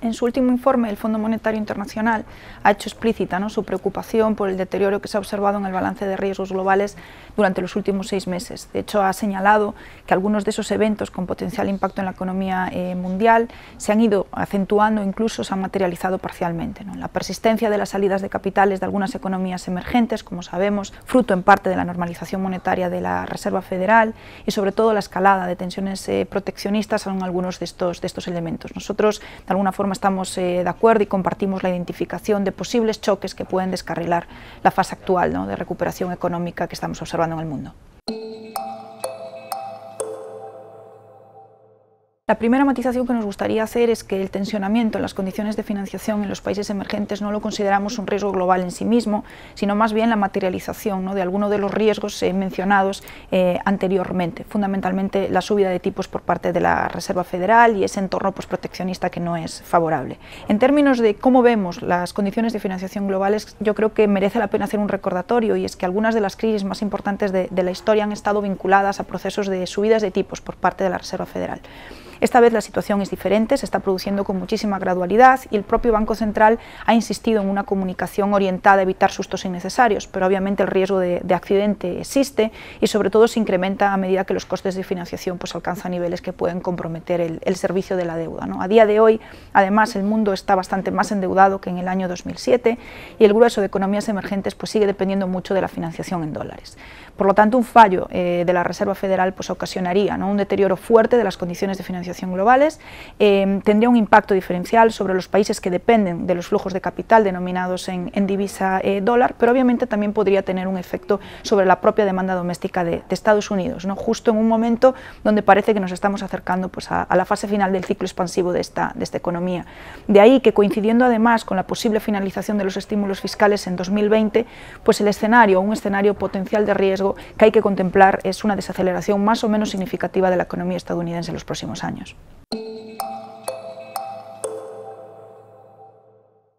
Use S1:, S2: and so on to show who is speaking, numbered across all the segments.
S1: En su último informe, el Fondo Monetario Internacional ha hecho explícita, ¿no?, su preocupación por el deterioro que se ha observado en el balance de riesgos globales durante los últimos 6 meses. De hecho, ha señalado que algunos de esos eventos con potencial impacto en la economía mundial se han ido acentuando, incluso se han materializado parcialmente, ¿no? La persistencia de las salidas de capitales de algunas economías emergentes, como sabemos, fruto en parte de la normalización monetaria de la Reserva Federal, y sobre todo la escalada de tensiones proteccionistas son algunos de estos elementos. Nosotros, de alguna forma, estamos de acuerdo y compartimos la identificación de posibles choques que pueden descarrilar la fase actual, ¿no?, de recuperación económica que estamos observando en el mundo. La primera matización que nos gustaría hacer es que el tensionamiento en las condiciones de financiación en los países emergentes no lo consideramos un riesgo global en sí mismo, sino más bien la materialización, ¿no?, de algunos de los riesgos mencionados anteriormente, fundamentalmente la subida de tipos por parte de la Reserva Federal y ese entorno proteccionista que no es favorable. En términos de cómo vemos las condiciones de financiación globales, yo creo que merece la pena hacer un recordatorio, y es que algunas de las crisis más importantes de la historia han estado vinculadas a procesos de subidas de tipos por parte de la Reserva Federal. Esta vez la situación es diferente, se está produciendo con muchísima gradualidad y el propio Banco Central ha insistido en una comunicación orientada a evitar sustos innecesarios, pero obviamente el riesgo de accidente existe y sobre todo se incrementa a medida que los costes de financiación alcanzan niveles que pueden comprometer el servicio de la deuda, ¿no? A día de hoy, además, el mundo está bastante más endeudado que en el año 2007 y el grueso de economías emergentes sigue dependiendo mucho de la financiación en dólares. Por lo tanto, un fallo de la Reserva Federal ocasionaría, ¿no?, un deterioro fuerte de las condiciones de financiación globales, tendría un impacto diferencial sobre los países que dependen de los flujos de capital denominados en divisa dólar, pero obviamente también podría tener un efecto sobre la propia demanda doméstica de Estados Unidos, ¿no?, justo en un momento donde parece que nos estamos acercando a la fase final del ciclo expansivo de esta economía. De ahí que, coincidiendo además con la posible finalización de los estímulos fiscales en 2020, el escenario, un escenario potencial de riesgo que hay que contemplar es una desaceleración más o menos significativa de la economía estadounidense en los próximos años.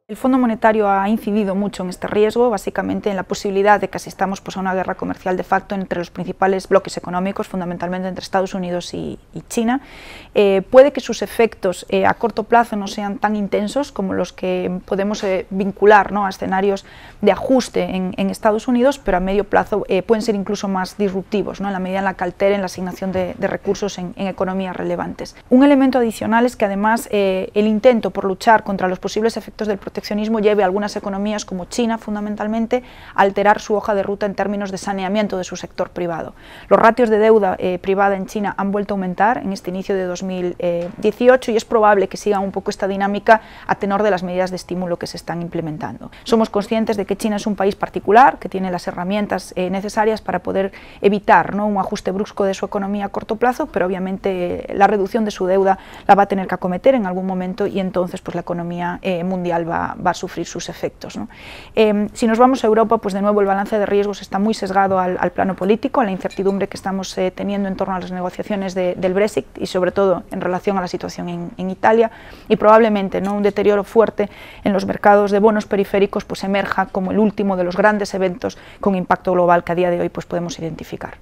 S1: El Fondo Monetario ha incidido mucho en este riesgo, básicamente en la posibilidad de que asistamos a una guerra comercial de facto entre los principales bloques económicos, fundamentalmente entre Estados Unidos y China. Puede que sus efectos a corto plazo no sean tan intensos como los que podemos vincular, ¿no?, a escenarios de ajuste en Estados Unidos, pero a medio plazo pueden ser incluso más disruptivos, ¿no?, en la medida en la que alteren la asignación de recursos en economías relevantes. Un elemento adicional es que además el intento por luchar contra los posibles efectos del proteccionismo lleve a algunas economías como China fundamentalmente a alterar su hoja de ruta en términos de saneamiento de su sector privado. Los ratios de deuda privada en China han vuelto a aumentar en este inicio de 2018 y es probable que siga un poco esta dinámica a tenor de las medidas de estímulo que se están implementando. Somos conscientes de que China es un país particular, que tiene las herramientas necesarias para poder evitar, ¿no?, un ajuste brusco de su economía a corto plazo, pero obviamente la reducción de su deuda la va a tener que acometer en algún momento y entonces la economía mundial va a sufrir sus efectos, ¿no? Si nos vamos a Europa, de nuevo el balance de riesgos está muy sesgado al plano político, a la incertidumbre que estamos teniendo en torno a las negociaciones del Brexit y sobre todo en relación a la situación en Italia, y probablemente, ¿no?, un deterioro fuerte en los mercados de bonos periféricos emerja como el último de los grandes eventos con impacto global que a día de hoy podemos identificar.